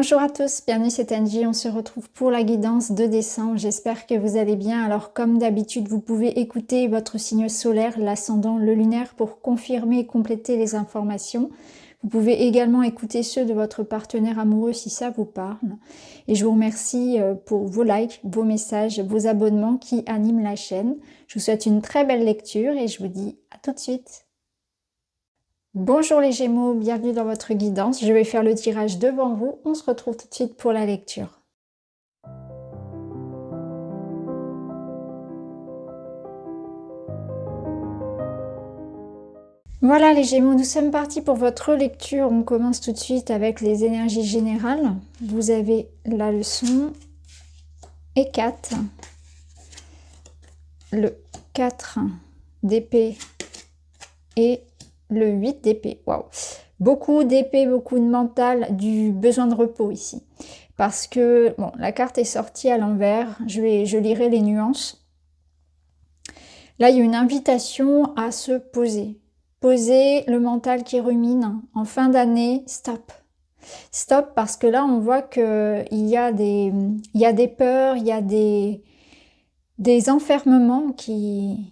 Bonjour à tous, bienvenue c'est Angie, on se retrouve pour la guidance de décembre, j'espère que vous allez bien. Alors comme d'habitude vous pouvez écouter votre signe solaire, l'ascendant, le lunaire pour confirmer et compléter les informations. Vous pouvez également écouter ceux de votre partenaire amoureux si ça vous parle. Et je vous remercie pour vos likes, vos messages, vos abonnements qui animent la chaîne. Je vous souhaite une très belle lecture et je vous dis à tout de suite. Bonjour les Gémeaux, bienvenue dans votre guidance. Je vais faire le tirage devant vous. On se retrouve tout de suite pour la lecture. Voilà les Gémeaux, nous sommes partis pour votre lecture. On commence tout de suite avec les énergies générales. Vous avez la leçon et 4. Le 4 d'épée et le 8 d'épée. Waouh! Beaucoup d'épée, beaucoup de mental, du besoin de repos ici. Parce que, bon, la carte est sortie à l'envers. Je lirai les nuances. Là, il y a une invitation à se poser. Poser le mental qui rumine. En fin d'année, stop. Stop, parce que là, on voit qu'il y a des peurs, il y a des enfermements qui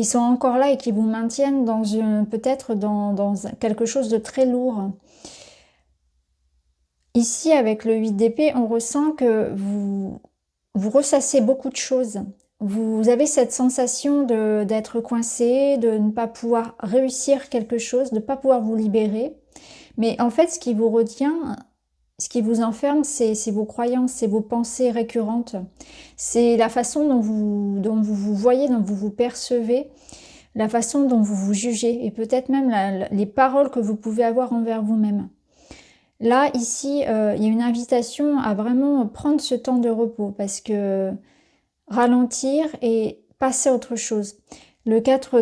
sont encore là et qui vous maintiennent dans peut-être dans quelque chose de très lourd. Ici, avec le 8 d'épée, on ressent que vous ressassez beaucoup de choses. Vous avez cette sensation d'être coincé, de ne pas pouvoir réussir quelque chose, de ne pas pouvoir vous libérer. Mais en fait, ce qui vous retient, ce qui vous enferme, c'est vos croyances, c'est vos pensées récurrentes. C'est la façon dont vous vous voyez, dont vous vous percevez, la façon dont vous vous jugez et peut-être même les paroles que vous pouvez avoir envers vous-même. Là, ici, il y a une invitation à vraiment prendre ce temps de repos parce que ralentir et passer à autre chose. Le 4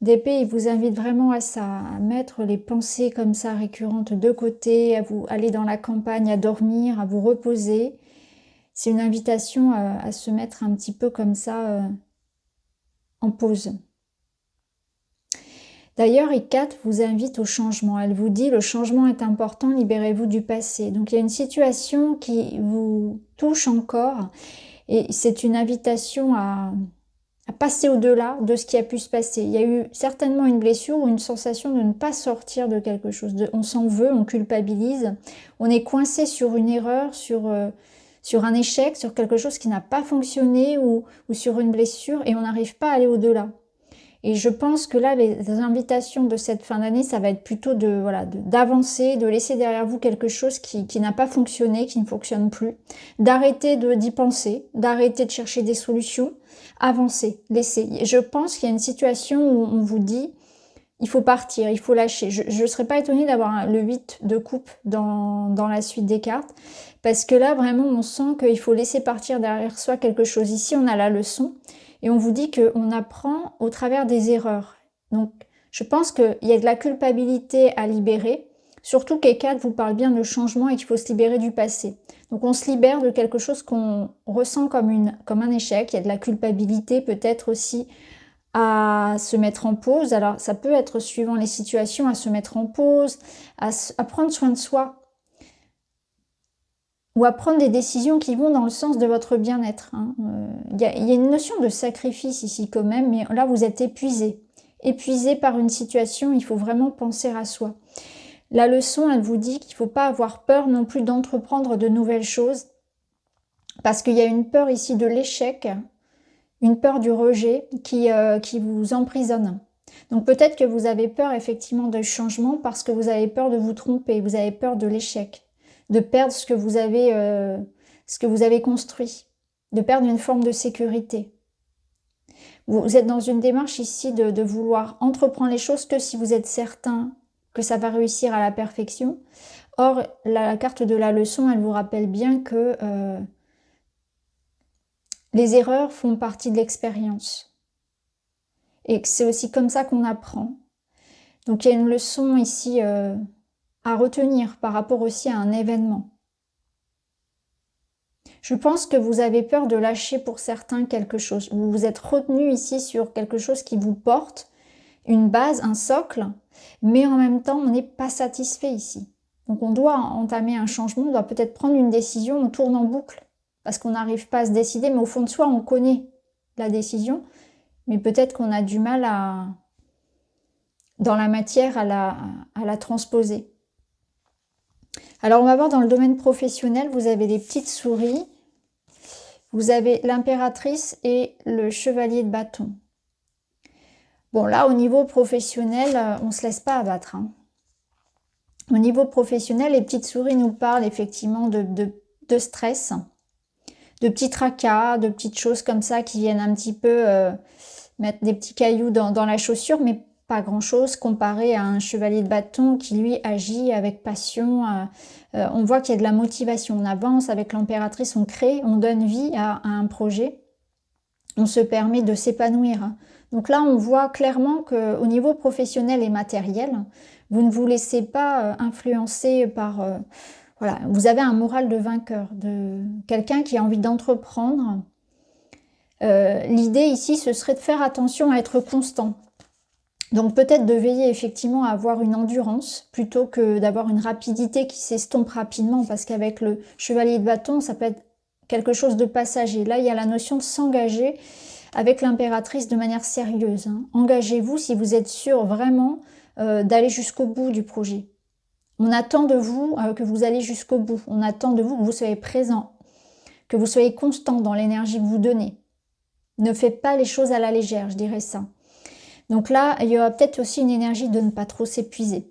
d'épée, il vous invite vraiment à ça, à mettre les pensées comme ça récurrentes de côté, à vous aller dans la campagne, à dormir, à vous reposer. C'est une invitation à se mettre un petit peu comme ça en pause. D'ailleurs, I4 vous invite au changement. Elle vous dit, le changement est important, libérez-vous du passé. Donc il y a une situation qui vous touche encore et c'est une invitation à passer au-delà de ce qui a pu se passer. Il y a eu certainement une blessure ou une sensation de ne pas sortir de quelque chose. On s'en veut, on culpabilise, on est coincé sur une erreur, sur un échec, sur quelque chose qui n'a pas fonctionné ou sur une blessure et on n'arrive pas à aller au-delà. Et je pense que là, les invitations de cette fin d'année, ça va être plutôt d'avancer, de laisser derrière vous quelque chose qui n'a pas fonctionné, qui ne fonctionne plus, d'arrêter d'y penser, d'arrêter de chercher des solutions, avancer, laisser. Je pense qu'il y a une situation où on vous dit, il faut partir, il faut lâcher. Je ne serais pas étonnée d'avoir le 8 de coupe dans la suite des cartes, parce que là, vraiment, on sent qu'il faut laisser partir derrière soi quelque chose. Ici, on a la leçon. Et on vous dit qu'on apprend au travers des erreurs. Donc, je pense qu'il y a de la culpabilité à libérer. Surtout qu'E4 vous parle bien de changement et qu'il faut se libérer du passé. Donc, on se libère de quelque chose qu'on ressent comme un échec. Il y a de la culpabilité peut-être aussi à se mettre en pause. Alors, ça peut être suivant les situations, à se mettre en pause, à prendre soin de soi. Ou à prendre des décisions qui vont dans le sens de votre bien-être. Il y a une notion de sacrifice ici quand même, mais là vous êtes épuisé. Épuisé par une situation, il faut vraiment penser à soi. La leçon, elle vous dit qu'il ne faut pas avoir peur non plus d'entreprendre de nouvelles choses, parce qu'il y a une peur ici de l'échec, une peur du rejet qui vous emprisonne. Donc peut-être que vous avez peur effectivement de changement parce que vous avez peur de vous tromper, vous avez peur de l'échec, de perdre ce que vous avez construit, de perdre une forme de sécurité. Vous êtes dans une démarche ici de vouloir entreprendre les choses que si vous êtes certain que ça va réussir à la perfection. Or, la carte de la leçon, elle vous rappelle bien que les erreurs font partie de l'expérience. Et que c'est aussi comme ça qu'on apprend. Donc il y a une leçon ici à retenir par rapport aussi à un événement. Je pense que vous avez peur de lâcher pour certains quelque chose. Vous vous êtes retenu ici sur quelque chose qui vous porte, une base, un socle, mais en même temps, on n'est pas satisfait ici. Donc on doit entamer un changement, on doit peut-être prendre une décision, on tourne en boucle, parce qu'on n'arrive pas à se décider, mais au fond de soi, on connaît la décision, mais peut-être qu'on a du mal dans la matière à la transposer. Alors on va voir dans le domaine professionnel, vous avez les petites souris, vous avez l'impératrice et le chevalier de bâton. Bon là, au niveau professionnel, on ne se laisse pas abattre, hein. Au niveau professionnel, les petites souris nous parlent effectivement de stress, de petits tracas, de petites choses comme ça qui viennent un petit peu mettre des petits cailloux dans la chaussure, mais pas grand-chose comparé à un chevalier de bâton qui lui agit avec passion. On voit qu'il y a de la motivation, on avance avec l'impératrice, on crée, on donne vie à un projet, on se permet de s'épanouir, hein. Donc là, on voit clairement qu'au niveau professionnel et matériel, vous ne vous laissez pas influencer par... voilà, vous avez un moral de vainqueur, de quelqu'un qui a envie d'entreprendre. L'idée ici, ce serait de faire attention à être constant. Donc peut-être de veiller effectivement à avoir une endurance plutôt que d'avoir une rapidité qui s'estompe rapidement, parce qu'avec le chevalier de bâton, ça peut être quelque chose de passager. Là, il y a la notion de s'engager avec l'impératrice de manière sérieuse, hein. Engagez-vous si vous êtes sûr vraiment d'aller jusqu'au bout du projet. On attend de vous que vous allez jusqu'au bout. On attend de vous que vous soyez présent, que vous soyez constant dans l'énergie que vous donnez. Ne faites pas les choses à la légère, je dirais ça. Donc là, il y aura peut-être aussi une énergie de ne pas trop s'épuiser.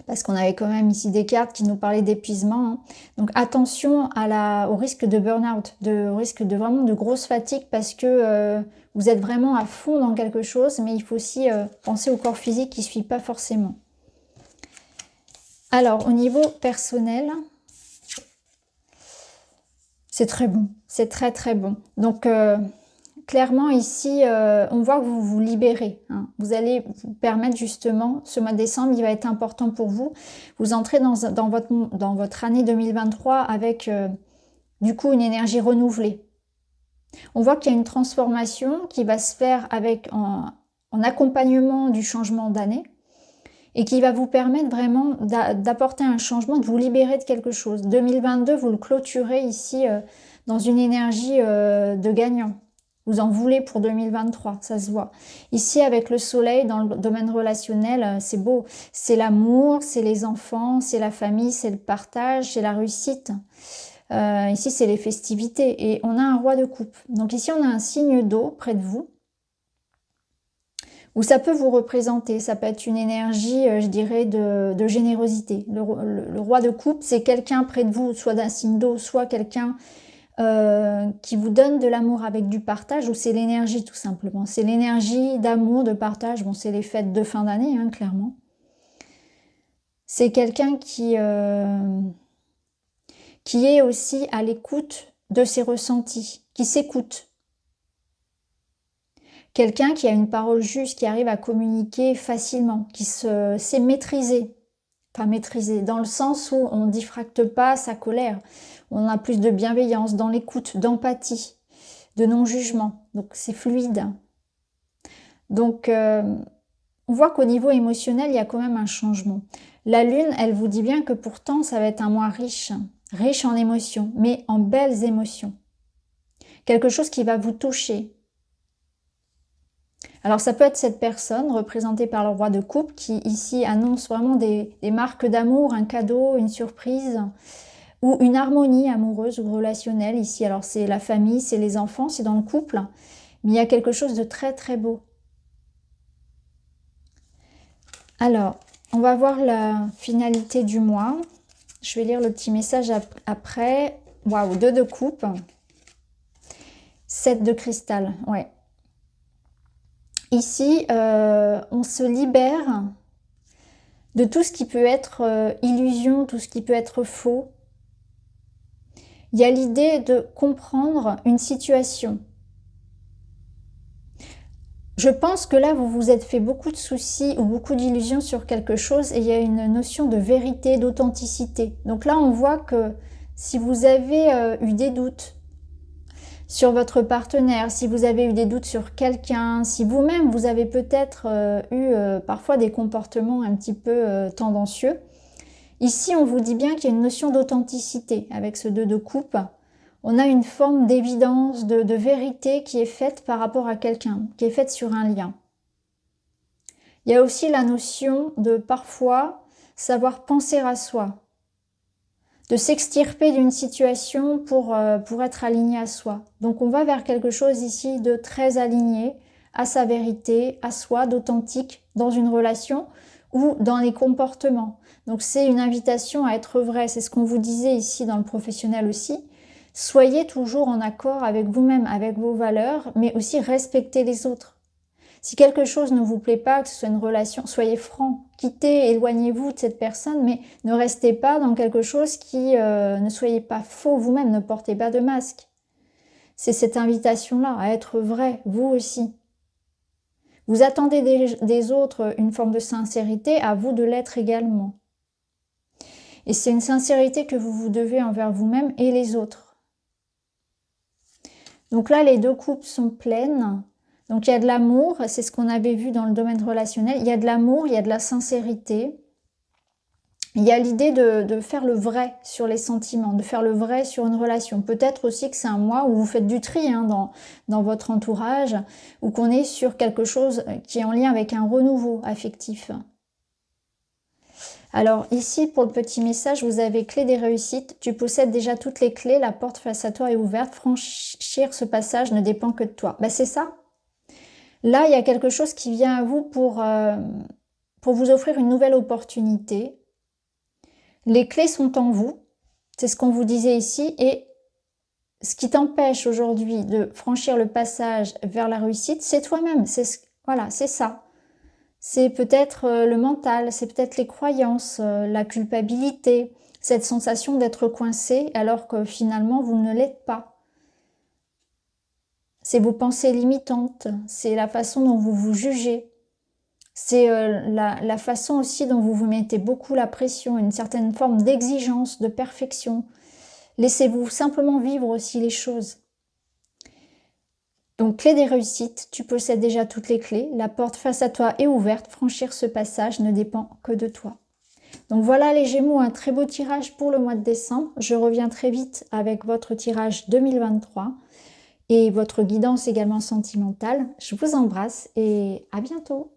Parce qu'on avait quand même ici des cartes qui nous parlaient d'épuisement, hein. Donc attention au risque de burn-out, au risque de vraiment de grosse fatigue, parce que vous êtes vraiment à fond dans quelque chose, mais il faut aussi penser au corps physique qui ne suit pas forcément. Alors, au niveau personnel, c'est très bon, c'est très très bon. Donc, clairement ici, on voit que vous vous libérez, hein. Vous allez vous permettre justement, ce mois de décembre, il va être important pour vous. Vous entrez dans votre année 2023 avec du coup une énergie renouvelée. On voit qu'il y a une transformation qui va se faire en accompagnement du changement d'année et qui va vous permettre vraiment d'apporter un changement, de vous libérer de quelque chose. 2022, vous le clôturez ici dans une énergie de gagnant. Vous en voulez pour 2023, ça se voit. Ici, avec le soleil, dans le domaine relationnel, c'est beau. C'est l'amour, c'est les enfants, c'est la famille, c'est le partage, c'est la réussite. Ici, c'est les festivités. Et on a un roi de coupe. Donc ici, on a un signe d'eau près de vous, où ça peut vous représenter. Ça peut être une énergie, je dirais, de générosité. Le roi de coupe, c'est quelqu'un près de vous, soit d'un signe d'eau, soit quelqu'un qui vous donne de l'amour avec du partage, ou c'est l'énergie tout simplement. C'est l'énergie d'amour, de partage. Bon, c'est les fêtes de fin d'année, hein, clairement. C'est quelqu'un qui est aussi à l'écoute de ses ressentis, qui s'écoute. Quelqu'un qui a une parole juste, qui arrive à communiquer facilement, qui sait maîtriser. Enfin maîtriser, dans le sens où on ne diffracte pas sa colère. On a plus de bienveillance dans l'écoute, d'empathie, de non-jugement. Donc c'est fluide. Donc on voit qu'au niveau émotionnel, il y a quand même un changement. La lune, elle vous dit bien que pourtant, ça va être un mois riche. Riche en émotions, mais en belles émotions. Quelque chose qui va vous toucher. Alors ça peut être cette personne représentée par le roi de coupe qui ici annonce vraiment des marques d'amour, un cadeau, une surprise ou une harmonie amoureuse ou relationnelle ici. Alors c'est la famille, c'est les enfants, c'est dans le couple, mais il y a quelque chose de très très beau. Alors, on va voir la finalité du mois. Je vais lire le petit message après. Waouh, 2 de coupe. 7 de cristal, ouais. Ici, on se libère de tout ce qui peut être illusion, tout ce qui peut être faux. Il y a l'idée de comprendre une situation. Je pense que là, vous vous êtes fait beaucoup de soucis ou beaucoup d'illusions sur quelque chose et il y a une notion de vérité, d'authenticité. Donc là, on voit que si vous avez eu des doutes sur votre partenaire, si vous avez eu des doutes sur quelqu'un, si vous-même vous avez peut-être eu parfois des comportements un petit peu tendancieux, Ici, on vous dit bien qu'il y a une notion d'authenticité avec ce 2 de coupe. On a une forme d'évidence, de vérité qui est faite par rapport à quelqu'un, qui est faite sur un lien. Il y a aussi la notion de parfois savoir penser à soi, de s'extirper d'une situation pour être aligné à soi. Donc on va vers quelque chose ici de très aligné à sa vérité, à soi, d'authentique dans une relation ou dans les comportements. Donc c'est une invitation à être vrai, c'est ce qu'on vous disait ici dans le professionnel aussi. Soyez toujours en accord avec vous-même, avec vos valeurs, mais aussi respectez les autres. Si quelque chose ne vous plaît pas, que ce soit une relation, soyez franc, quittez, éloignez-vous de cette personne, mais ne restez pas dans quelque chose qui ne soyez pas faux vous-même, ne portez pas de masque. C'est cette invitation-là à être vrai, vous aussi. Vous attendez des autres une forme de sincérité, à vous de l'être également. Et c'est une sincérité que vous devez envers vous-même et les autres. Donc là, les 2 coupes sont pleines. Donc il y a de l'amour, c'est ce qu'on avait vu dans le domaine relationnel. Il y a de l'amour, il y a de la sincérité. Il y a l'idée de faire le vrai sur les sentiments, de faire le vrai sur une relation. Peut-être aussi que c'est un mois où vous faites du tri dans votre entourage, ou qu'on est sur quelque chose qui est en lien avec un renouveau affectif. Alors ici, pour le petit message, vous avez clé des réussites. Tu possèdes déjà toutes les clés, la porte face à toi est ouverte. Franchir ce passage ne dépend que de toi. Ben, c'est ça. Là, il y a quelque chose qui vient à vous pour vous offrir une nouvelle opportunité. Les clés sont en vous, c'est ce qu'on vous disait ici, et ce qui t'empêche aujourd'hui de franchir le passage vers la réussite, c'est toi-même, voilà, c'est ça. C'est peut-être le mental, c'est peut-être les croyances, la culpabilité, cette sensation d'être coincé alors que finalement vous ne l'êtes pas. C'est vos pensées limitantes, c'est la façon dont vous vous jugez. C'est la façon aussi dont vous vous mettez beaucoup la pression, une certaine forme d'exigence, de perfection. Laissez-vous simplement vivre aussi les choses. Donc, clé des réussites, tu possèdes déjà toutes les clés. La porte face à toi est ouverte. Franchir ce passage ne dépend que de toi. Donc voilà les Gémeaux, un très beau tirage pour le mois de décembre. Je reviens très vite avec votre tirage 2023 et votre guidance également sentimentale. Je vous embrasse et à bientôt.